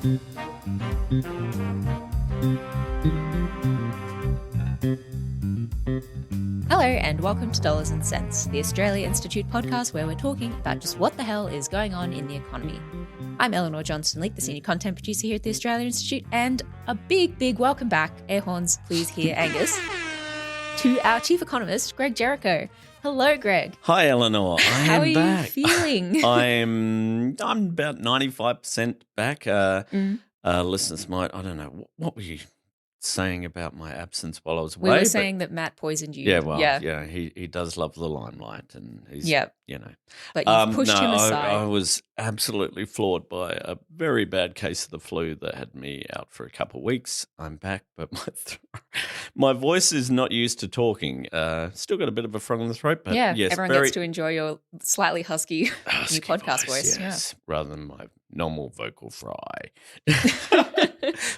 Hello and welcome to Dollars and Cents, the Australia Institute podcast where we're talking about just what the hell is going on in the economy. I'm Elinor Johnston-Leake, the senior content producer here at the Australia Institute, and a big welcome back, air horns please here, Angus, to our chief economist, Greg Jericho. Hello, Greg. Hi, Elinor. How are you feeling? I'm about 95% back. Listeners might, I don't know, what were you saying about my absence while I was away? We were saying that Matt poisoned you. Yeah, he does love the limelight, and he's, you know. But you've pushed him aside. I was absolutely floored by a very bad case of the flu that had me out for a couple of weeks. I'm back, but my voice is not used to talking. Still got a bit of a frog in the throat, but yes, everyone gets to enjoy your slightly husky new podcast voice. Yes, rather than my normal vocal fry.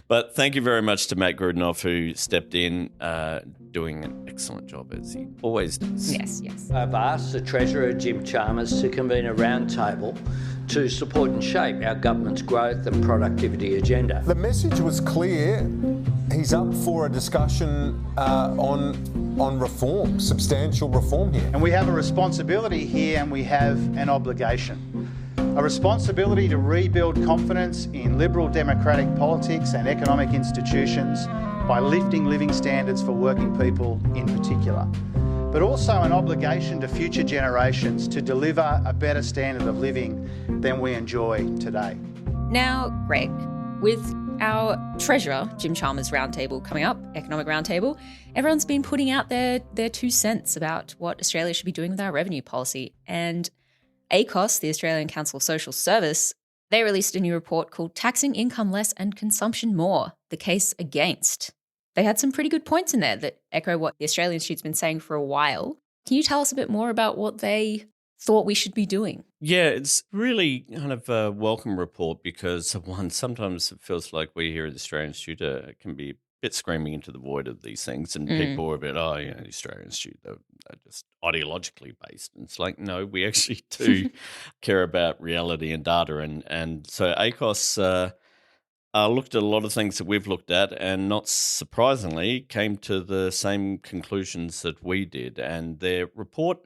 But thank you very much to Matt Grudenoff, who stepped in, doing an excellent job as he always does. Yes. I've asked the Treasurer, Jim Chalmers, to convene a roundtable to support and shape our government's growth and productivity agenda. The message was clear. He's up for a discussion on reform, substantial reform here. And we have a responsibility here and we have an obligation. A responsibility to rebuild confidence in liberal democratic politics and economic institutions by lifting living standards for working people in particular, but also an obligation to future generations to deliver a better standard of living than we enjoy today. Now, Greg, with our treasurer, Jim Chalmers' roundtable coming up, economic roundtable, everyone's been putting out their 2 cents about what Australia should be doing with our revenue policy. And HECS, the Australian Council of Social Service, they released a new report called Taxing Income Less and Consumption More, the Case Against. They had some pretty good points in there that echo what the Australian Institute's been saying for a while. Can you tell us a bit more about what they thought we should be doing? Yeah, it's really kind of a welcome report because, one, sometimes it feels like we here at the Australian Institute can be a bit screaming into the void of these things, and people are a bit, the Australian Institute, they're just ideologically based. And it's like, no, we actually do care about reality and data. And so ACOS looked at a lot of things that we've looked at and not surprisingly came to the same conclusions that we did. And their report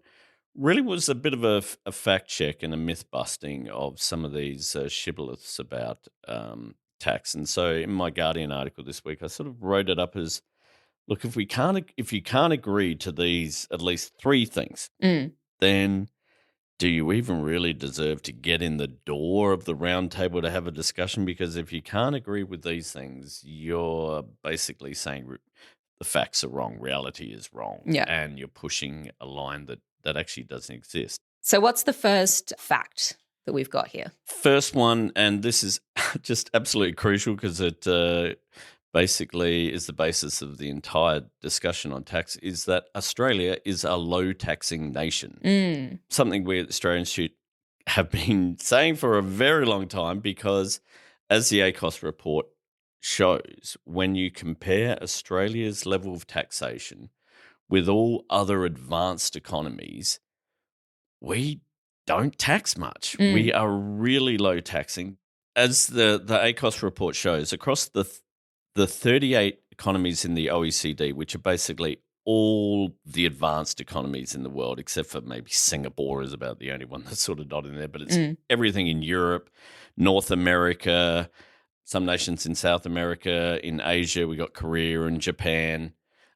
really was a bit of a fact check and a myth busting of some of these shibboleths about tax. And so in my Guardian article this week, I sort of wrote it up as, look, if you can't agree to these at least 3 things, then do you even really deserve to get in the door of the round table to have a discussion? Because if you can't agree with these things, you're basically saying the facts are wrong, reality is wrong, and you're pushing a line that actually doesn't exist. So what's the first fact that we've got here? First one, and this is just absolutely crucial because it basically is the basis of the entire discussion on tax, is that Australia is a low-taxing nation. Something we at the Australian Institute have been saying for a very long time because, as the ACOS report shows, when you compare Australia's level of taxation with all other advanced economies, we don't tax much. We are really low taxing. As the ACOS report shows, across the 38 economies in the OECD, which are basically all the advanced economies in the world, except for maybe Singapore is about the only one that's sort of not in there, but it's everything in Europe, North America, some nations in South America, in Asia, we got Korea and Japan,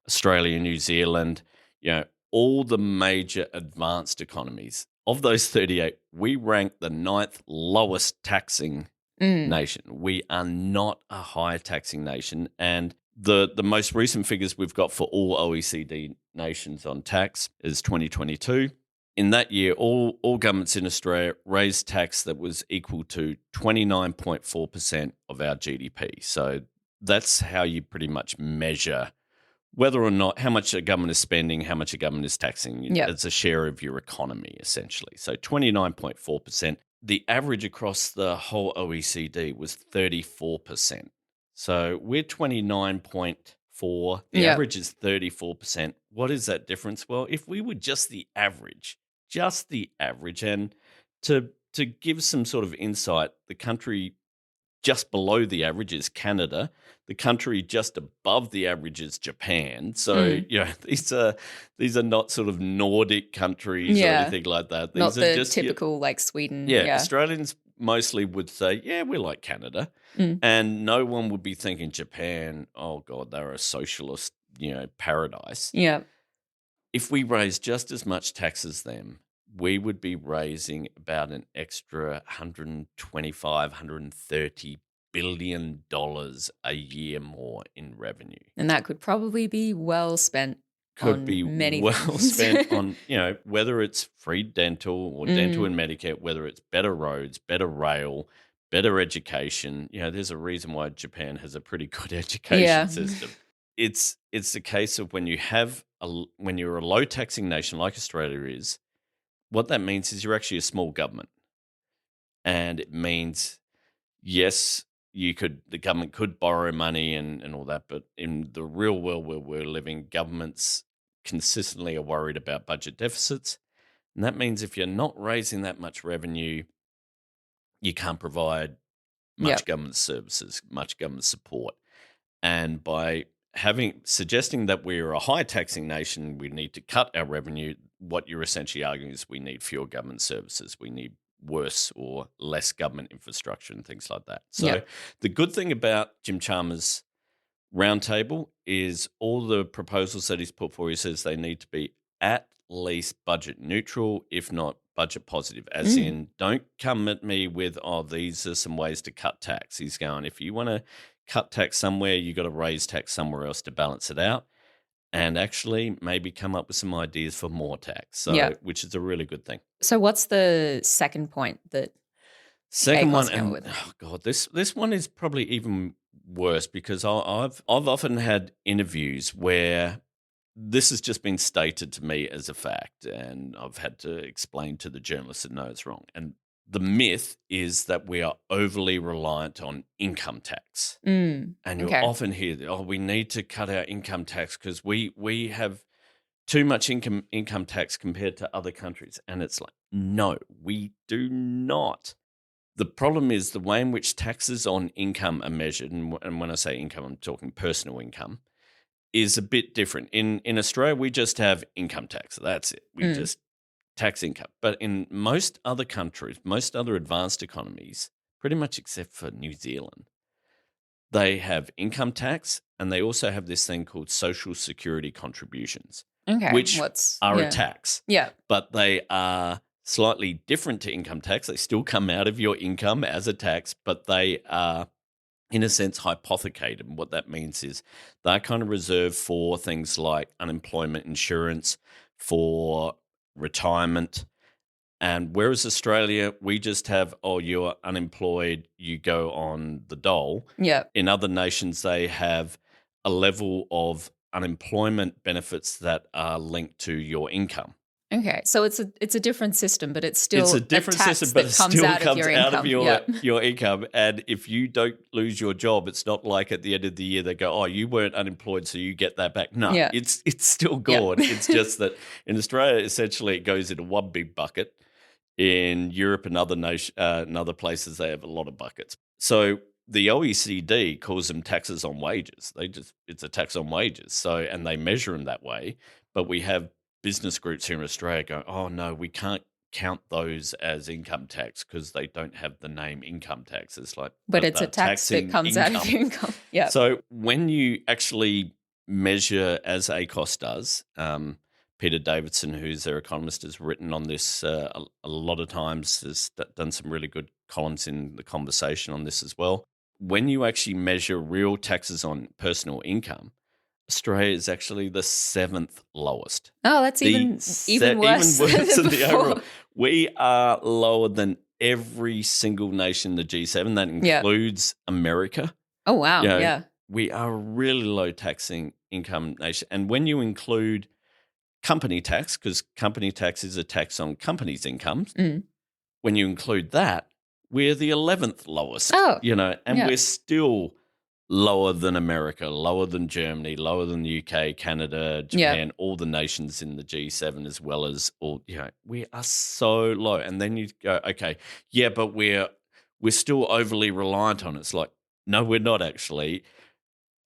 Australia, New Zealand, all the major advanced economies. Of those 38, we rank the 9th lowest taxing nation. We are not a high taxing nation. And the most recent figures we've got for all OECD nations on tax is 2022. In that year, all governments in Australia raised tax that was equal to 29.4% of our GDP. So that's how you pretty much measure whether or not how much a government is spending, how much a government is taxing. It's a share of your economy, essentially. So 29.4%. The average across the whole OECD was 34%. So we're 29.4. The average is 34%. What is that difference? Well, if we were just the average, and to give some sort of insight, the country just below the average is Canada. The country just above the average is Japan. So, these are not sort of Nordic countries or anything like that. These not are the just typical like Sweden. Yeah, Australians mostly would say, yeah, we're like Canada. And no one would be thinking Japan, oh, God, they're a socialist, paradise. Yeah. If we raise just as much tax as them, we would be raising about an extra 125, 130 billion dollars a year more in revenue. And that could probably be well spent. Could be many well things. spent on, whether it's free dental or dental and Medicare, whether it's better roads, better rail, better education. There's a reason why Japan has a pretty good education system. It's the case of when you're a low taxing nation like Australia is, what that means is you're actually a small government. And it means, yes, the government could borrow money and all that, but in the real world where we're living, governments consistently are worried about budget deficits. And that means if you're not raising that much revenue, you can't provide much government services, much government support. And by suggesting that we're a high taxing nation, we need to cut our revenue, what you're essentially arguing is we need fewer government services, we need worse or less government infrastructure and things like that. So the good thing about Jim Chalmers' roundtable is all the proposals that he's put forward, he says they need to be at least budget neutral, if not budget positive, as in don't come at me with, these are some ways to cut tax. He's going, if you want to cut tax somewhere, you got to raise tax somewhere else to balance it out. And actually maybe come up with some ideas for more tax, which is a really good thing. So what's the second point that Second one, came up with? Oh God, this one is probably even worse because I've often had interviews where this has just been stated to me as a fact, and I've had to explain to the journalists that no, it's wrong. And the myth is that we are overly reliant on income tax. And you'll often hear, we need to cut our income tax because we have too much income tax compared to other countries. And it's like, no, we do not. The problem is the way in which taxes on income are measured, and when I say income, I'm talking personal income, is a bit different. In Australia, we just have income tax. That's it. We just tax income. But in most other countries, most other advanced economies, pretty much except for New Zealand, they have income tax and they also have this thing called social security contributions, which are a tax. Yeah. But they are slightly different to income tax. They still come out of your income as a tax, but they are, in a sense, hypothecated. And what that means is they're kind of reserved for things like unemployment insurance, for retirement. And whereas Australia, we just have, you're unemployed, you go on the dole. Yeah. In other nations, they have a level of unemployment benefits that are linked to your income. Okay, so it's a different system, but it's still a different tax system, but that it comes still out comes of your out income. of your income. And if you don't lose your job, it's not like at the end of the year they go, you weren't unemployed, so you get that back. No, it's still gone. It's just that in Australia, essentially, it goes into one big bucket. In Europe and other places, they have a lot of buckets. So the OECD calls them taxes on wages. It's a tax on wages. So, and they measure them that way. But we have business groups here in Australia go, oh no, we can't count those as income tax because they don't have the name income tax. It's like, but it's a tax that comes out of your income. Yeah. So when you actually measure, as ACOS does, Peter Davidson, who's their economist, has written on this a lot of times, has done some really good columns in The Conversation on this as well. When you actually measure real taxes on personal income, Australia is actually the 7th lowest. Oh, that's even worse. Even worse than the before. overall. We are lower than every single nation in the G7. That includes America. Oh, wow. Yeah. We are a really low taxing income nation. And when you include company tax, because company tax is a tax on companies' incomes, when you include that, we're the 11th lowest. Oh, and we're still lower than America, lower than Germany, lower than the UK, Canada, Japan, all the nations in the G7, as well as all, we are so low. And then you go, okay, but we're we're still overly reliant on it. It's like, no, we're not actually.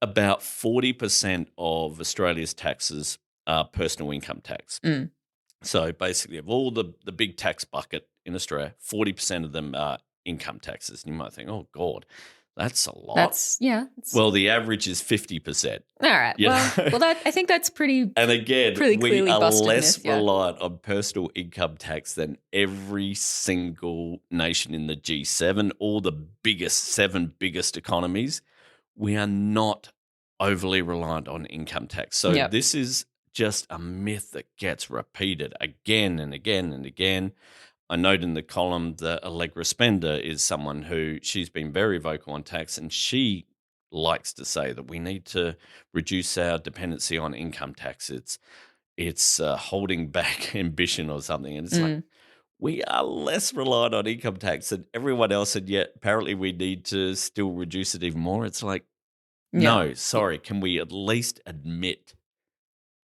About 40% of Australia's taxes are personal income tax. Mm. So basically, of all the big tax bucket in Australia, 40% of them are income taxes. And you might think, oh, God, that's a lot. Well, the average is 50%. All right. I think that's pretty. And again, pretty we clearly are busted less myth, yeah. reliant on personal income tax than every single nation in the G7, all the seven biggest economies. We are not overly reliant on income tax. So Yep. this is just a myth that gets repeated again and again and again. I note in the column that Allegra Spender is someone who she's been very vocal on tax, and she likes to say that we need to reduce our dependency on income tax. It's holding back ambition or something. And it's like, we are less reliant on income tax than everyone else, and yet apparently we need to still reduce it even more. It's like, no, sorry, can we at least admit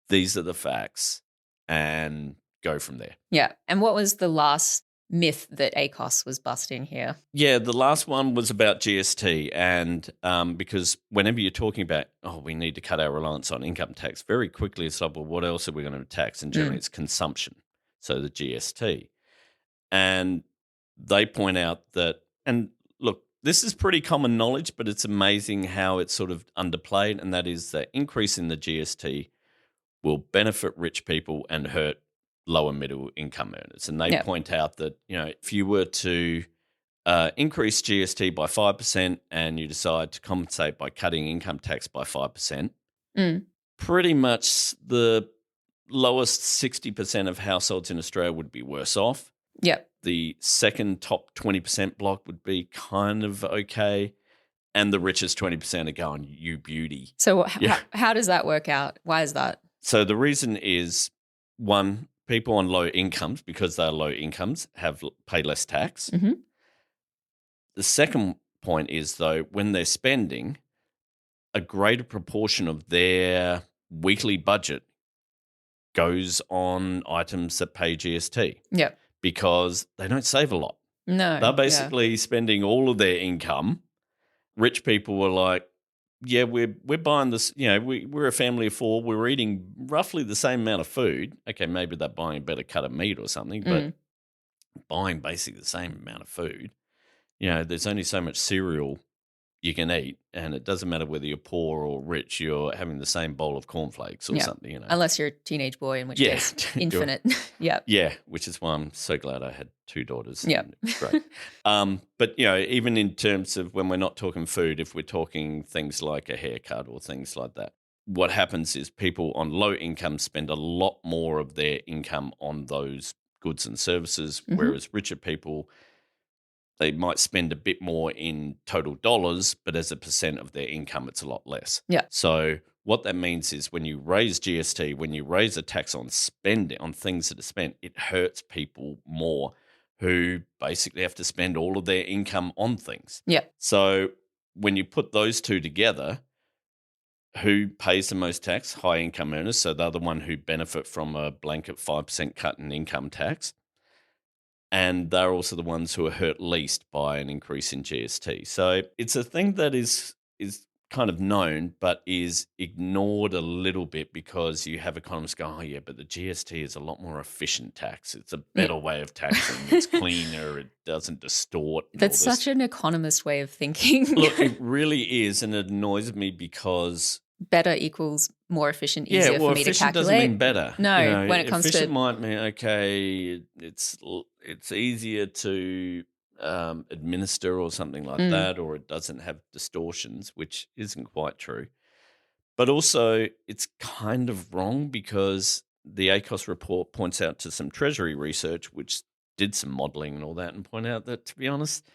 these are the facts and go from there? Yeah. And what was the last myth that ACOS was busting here? Yeah, the last one was about GST. And because whenever you're talking about, we need to cut our reliance on income tax, very quickly it's like, well, what else are we going to tax? And generally it's consumption, so the GST. And they point out that, and look, this is pretty common knowledge, but it's amazing how it's sort of underplayed, and that is that increase in the GST will benefit rich people and hurt lower middle income earners. And they point out that, if you were to increase GST by 5% and you decide to compensate by cutting income tax by 5%, pretty much the lowest 60% of households in Australia would be worse off. Yep. The second top 20% block would be kind of okay. And the richest 20% are going, you beauty. So how does that work out? Why is that? So the reason is, one, people on low incomes, because they're low incomes, pay less tax. Mm-hmm. The second point is, though, when they're spending, a greater proportion of their weekly budget goes on items that pay GST. Yep. Because they don't save a lot. No. They're basically spending all of their income. Rich people were like, yeah, we're buying this, we're a family of four. We're eating roughly the same amount of food. Okay, maybe they're buying a better cut of meat or something, but buying basically the same amount of food. There's only so much cereal you can eat, and it doesn't matter whether you're poor or rich, you're having the same bowl of cornflakes or something. Unless you're a teenage boy, in which case, infinite. Yeah. Yeah, which is why I'm so glad I had two daughters. Yeah. Great. But, even in terms of when we're not talking food, if we're talking things like a haircut or things like that, what happens is people on low income spend a lot more of their income on those goods and services, whereas richer people, they might spend a bit more in total dollars, but as a percent of their income, it's a lot less. Yeah. So what that means is when you raise GST, when you raise a tax on spending, on things that are spent, it hurts people more who basically have to spend all of their income on things. Yeah. So when you put those two together, who pays the most tax? High income earners. So they're the one who benefit from a blanket 5% cut in income tax. And they're also the ones who are hurt least by an increase in GST. So it's a thing that is kind of known, but is ignored a little bit because you have economists go, but the GST is a lot more efficient tax. It's a better way of taxing. It's cleaner. It doesn't distort. That's such an economist way of thinking. Look, it really is, and it annoys me because better equals more efficient, easier for me to calculate. Efficient doesn't mean better. No, when it comes to efficient might mean it's easier to administer or something like that, or it doesn't have distortions, which isn't quite true. But also, it's kind of wrong because the ACOS report points out to some Treasury research, which did some modelling and all that, and point out that, to be honest,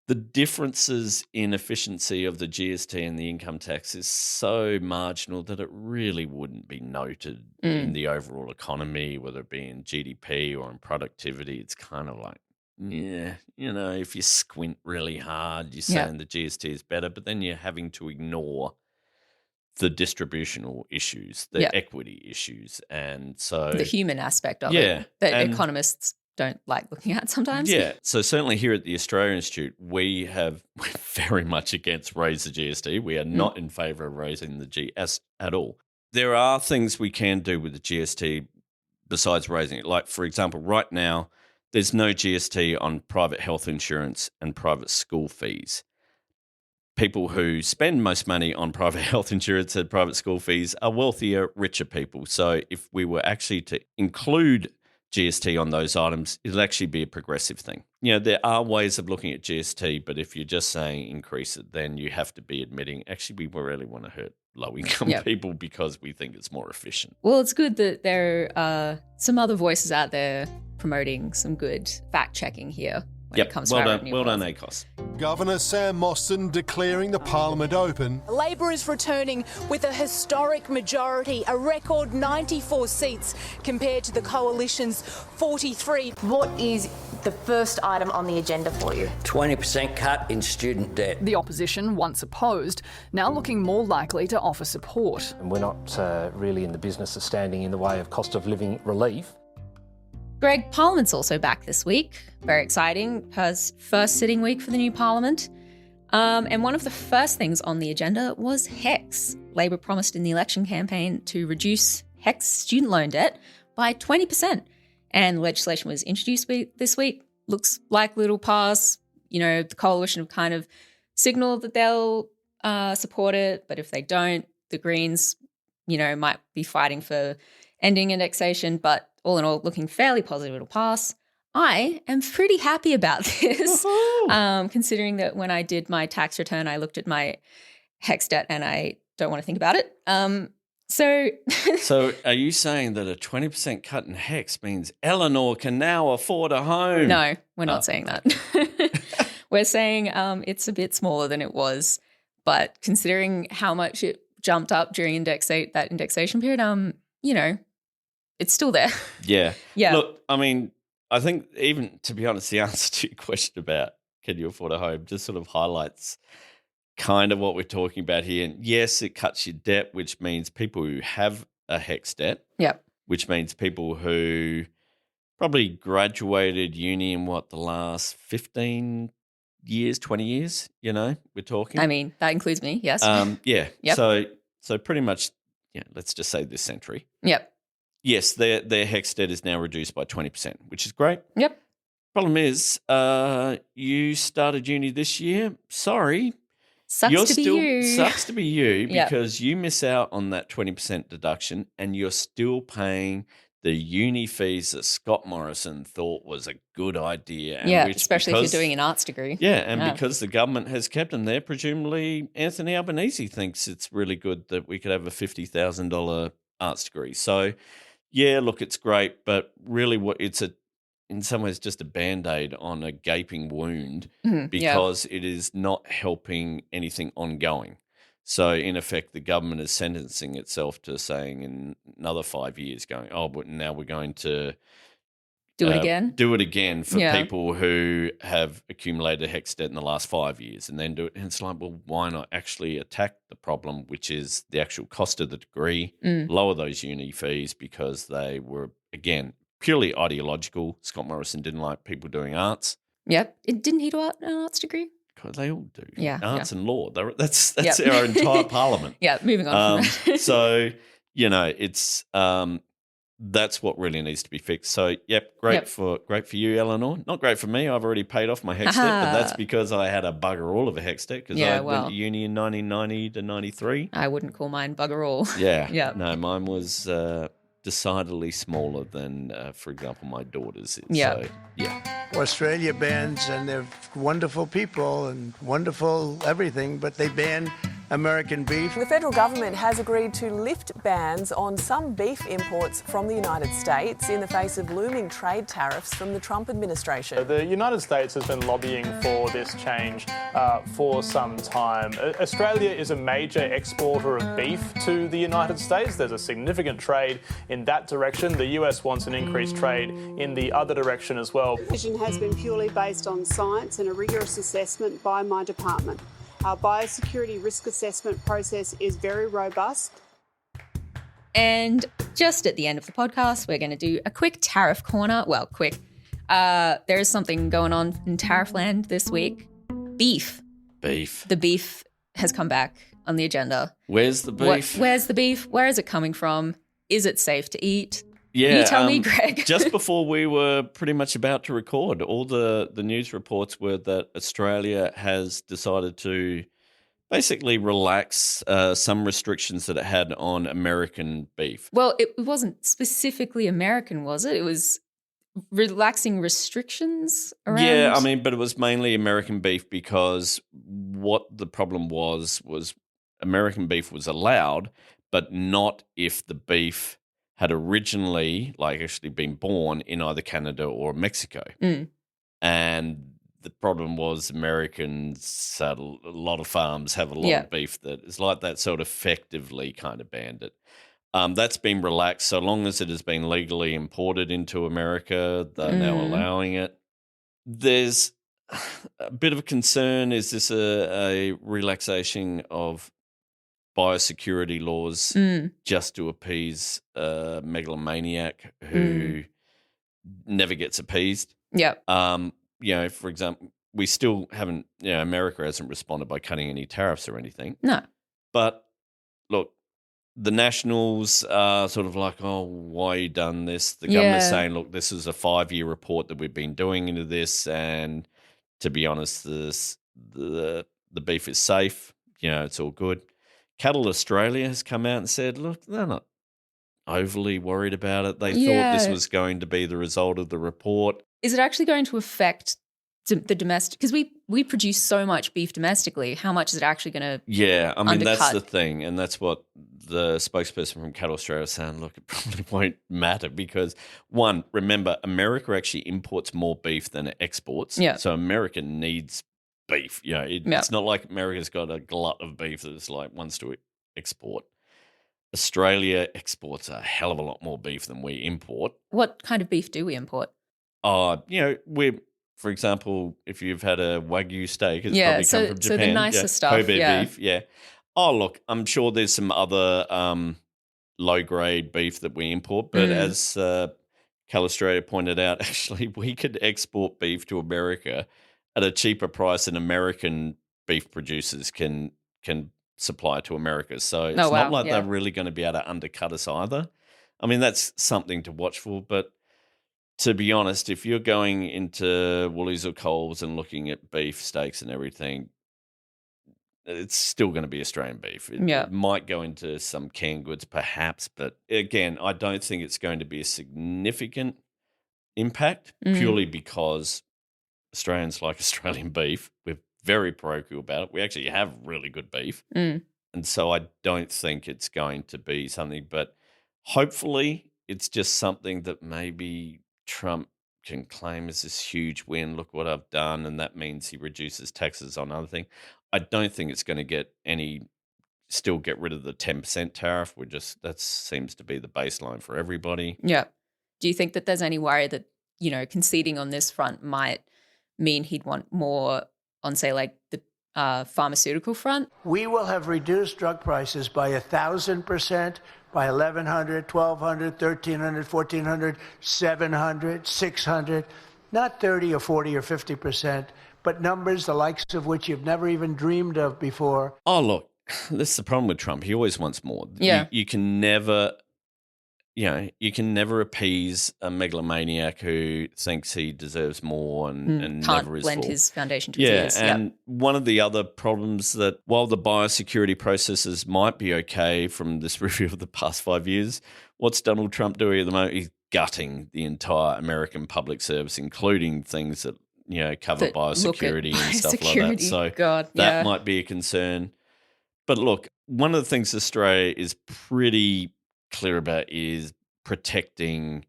the differences in efficiency of the GST and the income tax is so marginal that it really wouldn't be noted in the overall economy, whether it be in GDP or in productivity. It's kind of like, if you squint really hard, you're saying the GST is better, but then you're having to ignore the distributional issues, the equity issues, and so the human aspect of it that economists don't like looking at sometimes. Yeah. So certainly here at the Australia Institute, we're very much against raise the GST. We are not in favour of raising the GS at all. There are things we can do with the GST besides raising it. Like, for example, right now, there's no GST on private health insurance and private school fees. People who spend most money on private health insurance and private school fees are wealthier, richer people. So if we were actually to include GST on those items, it'll actually be a progressive thing. There are ways of looking at GST, but if you're just saying increase it, then you have to be admitting, actually, we really want to hurt low-income people because we think it's more efficient. Well, it's good that there are some other voices out there promoting some good fact-checking here when it comes to our revenue Well done, policy. HECS. Governor Sam Mostyn declaring the Parliament open. Labor is returning with a historic majority, a record 94 seats compared to the Coalition's 43. What is the first item on the agenda for you? 20% cut in student debt. The opposition, once opposed, now looking more likely to offer support. And we're not really in the business of standing in the way of cost of living relief. Greg, Parliament's also back this week. Very exciting. Her first sitting week for the new Parliament. And one of the first things on the agenda was HECS. Labor promised in the election campaign to reduce HECS student loan debt by 20%. And legislation was introduced this week. Looks like little pass. The Coalition have kind of signalled that they'll support it. But if they don't, the Greens, might be fighting for ending indexation. But all in all, looking fairly positive it'll pass. I am pretty happy about this, considering that when I did my tax return, I looked at my HECS debt and I don't want to think about it. So are you saying that a 20% cut in HECS means Elinor can now afford a home? No, we're not saying that. We're saying it's a bit smaller than it was, but considering how much it jumped up during that indexation period, it's still there. Yeah. Yeah. Look, I mean, I think even, to be honest, the answer to your question about can you afford a home just sort of highlights kind of what we're talking about here. And yes, it cuts your debt, which means people who have a HECS debt. Yep. Which means people who probably graduated uni in the last 15 years, 20 years, we're talking. I mean, that includes me, yes. Yeah. Yep. So pretty much, let's just say this century. Yep. Yes, their HECS debt is now reduced by 20%, which is great. Yep. Problem is, you started uni this year. Sorry. Sucks to be you because you miss out on that 20% deduction and you're still paying the uni fees that Scott Morrison thought was a good idea. And especially if you're doing an arts degree. Yeah, and because the government has kept them there, presumably Anthony Albanese thinks it's really good that we could have a $50,000 arts degree. So, yeah, look, it's great, but really it's in some ways just a Band-Aid on a gaping wound because it is not helping anything ongoing. So, in effect, the government is sentencing itself to saying in another 5 years but now we're going to do it again? Do it again for people who have accumulated HECS debt in the last 5 years and then do it. And it's like, well, why not actually attack the problem, which is the actual cost of the degree, lower those uni fees because they were, again, purely ideological. Scott Morrison didn't like people doing arts. Yep. Didn't he do an arts degree? They all do. Yeah. Arts and law. That's our entire parliament. Yeah, moving on from that. So, it's that's what really needs to be fixed. So, great for you, Elinor. Not great for me. I've already paid off my HECS debt, but that's because I had a bugger all of a HECS debt because I went to uni in 1990 to 93. I wouldn't call mine bugger all. Yeah. Yeah. No, mine was decidedly smaller than, for example, my daughter's. Yeah. So, yeah. Australia bans, and they're wonderful people and wonderful everything, but they ban American beef. The federal government has agreed to lift bans on some beef imports from the United States in the face of looming trade tariffs from the Trump administration. The United States has been lobbying for this change for some time. Australia is a major exporter of beef to the United States. There's a significant trade in that direction. The US wants an increased trade in the other direction as well. The decision has been purely based on science and a rigorous assessment by my department. Our biosecurity risk assessment process is very robust. And just at the end of the podcast, we're going to do a quick tariff corner. Well, quick. There is something going on in tariff land this week. Beef. The beef has come back on the agenda. Where's the beef? Where's the beef? Where is it coming from? Is it safe to eat? Yeah, you tell me, Greg. Just before we were pretty much about to record, all the news reports were that Australia has decided to basically relax some restrictions that it had on American beef. Well, it wasn't specifically American, was it? It was relaxing restrictions around? Yeah, I mean, but it was mainly American beef because what the problem was American beef was allowed, but not if the beef had originally, actually been born in either Canada or Mexico. And the problem was Americans had a lot of farms have a lot of beef that is like that, so it effectively kind of banned it. That's been relaxed so long as it has been legally imported into America. They're now allowing it. There's a bit of a concern. Is this a relaxation of biosecurity laws just to appease a megalomaniac who never gets appeased? Yeah. For example, we still haven't, America hasn't responded by cutting any tariffs or anything. No. But look, the Nationals are sort of like, oh, why you done this? The government's saying, look, this is a 5-year report that we've been doing into this, and to be honest, the beef is safe. It's all good. Cattle Australia has come out and said, look, they're not overly worried about it. They thought this was going to be the result of the report. Is it actually going to affect the domestic? Because we produce so much beef domestically. How much is it actually going to undercut? That's the thing. And that's what the spokesperson from Cattle Australia is saying. Look, it probably won't matter because, one, remember, America actually imports more beef than it exports. Yeah. So America needs beef. It's not like America's got a glut of beef that is wants to export. Australia exports a hell of a lot more beef than we import. What kind of beef do we import? For example, if you've had a Wagyu steak, it's probably come from Japan. So the nicer stuff, Kobe beef, yeah. Oh, look, I'm sure there's some other low-grade beef that we import, but as Cal Australia pointed out, actually, we could export beef to America at a cheaper price than American beef producers can supply to America. So it's not like they're really going to be able to undercut us either. I mean, that's something to watch for, but to be honest, if you're going into Woolies or Coles and looking at beef steaks and everything, it's still going to be Australian beef. It might go into some canned goods perhaps, but again, I don't think it's going to be a significant impact purely because Australians like Australian beef. We're very parochial about it. We actually have really good beef. And so I don't think it's going to be something, but hopefully it's just something that maybe Trump can claim as this huge win. Look what I've done, and that means he reduces taxes on other things. I don't think it's going to still get rid of the 10% tariff. That seems to be the baseline for everybody. Yeah. Do you think that there's any worry that, conceding on this front might mean he'd want more on, say, the pharmaceutical front? We will have reduced drug prices by 1,000%, by 1,100, 1,200, 1,300, 1,400, 700, 600, not 30 or 40 or 50%, but numbers the likes of which you've never even dreamed of before. Oh, look, this is the problem with Trump. He always wants more. Yeah. You can never... you can never appease a megalomaniac who thinks he deserves more and can't never is lend full. his foundation to his ears. And one of the other problems that while the biosecurity processes might be okay from this review of the past 5 years, what's Donald Trump doing at the moment? He's gutting the entire American public service, including things that cover biosecurity and stuff like that. So that might be a concern. But look, one of the things Australia is pretty clear about is protecting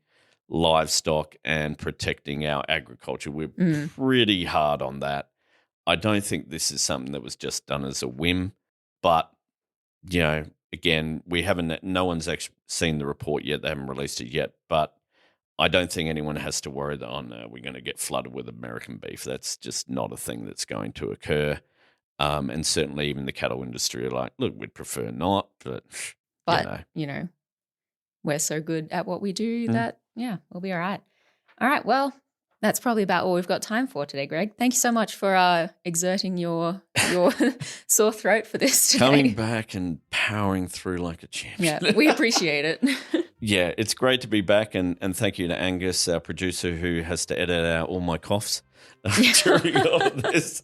livestock and protecting our agriculture. We're pretty hard on that. I don't think this is something that was just done as a whim, but again, no one's actually seen the report yet. They haven't released it yet, but I don't think anyone has to worry that we're going to get flooded with American beef. That's just not a thing that's going to occur. And certainly even the cattle industry are like, look, we'd prefer not, but we're so good at what we do that, we'll be all right. All right, well, That's probably about all we've got time for today, Greg. Thank you so much for exerting your sore throat for this today. Coming back and powering through like a champion. Yeah, we appreciate it. Yeah, it's great to be back, and thank you to Angus, our producer, who has to edit out all my coughs during all of this.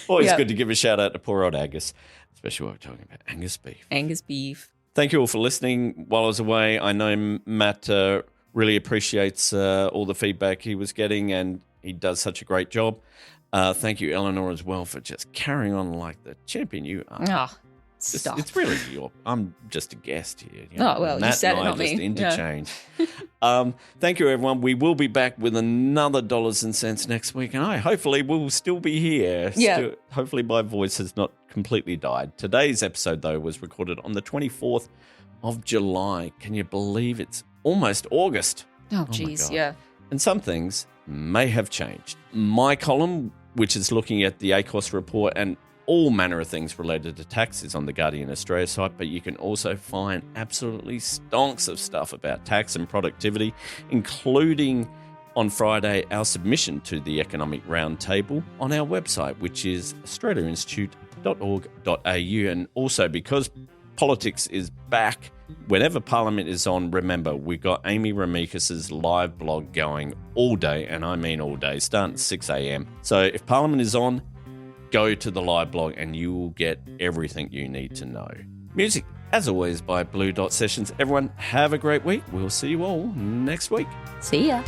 Always good to give a shout out to poor old Angus, especially while we're talking about Angus beef. Angus beef. Thank you all for listening while I was away. I know Matt really appreciates all the feedback he was getting, and he does such a great job. Thank you, Elinor, as well, for just carrying on like the champion you are. Oh, stop. It's really I'm just a guest here. Oh, well, Matt you said and it, I not just me. interchange. Yeah. Thank you, everyone. We will be back with another Dollars and Cents next week, and hopefully we'll still be here. Yeah. Hopefully my voice has not completely died. Today's episode, though, was recorded on the 24th of July. Can you believe it's almost August? Oh, geez, yeah. And some things may have changed. My column, which is looking at the HECS report and all manner of things related to tax, is on the Guardian Australia site, but you can also find absolutely stonks of stuff about tax and productivity, including on Friday our submission to the Economic Roundtable on our website, which is australiainstitute.org.au. And also, because politics is back, whenever Parliament is on, remember, we've got Amy Ramikis's live blog going all day, and I mean all day, starting at 6 a.m. So if Parliament is on, go to the live blog and you will get everything you need to know. Music, as always, by Blue Dot Sessions. Everyone, have a great week. We'll see you all next week. See ya.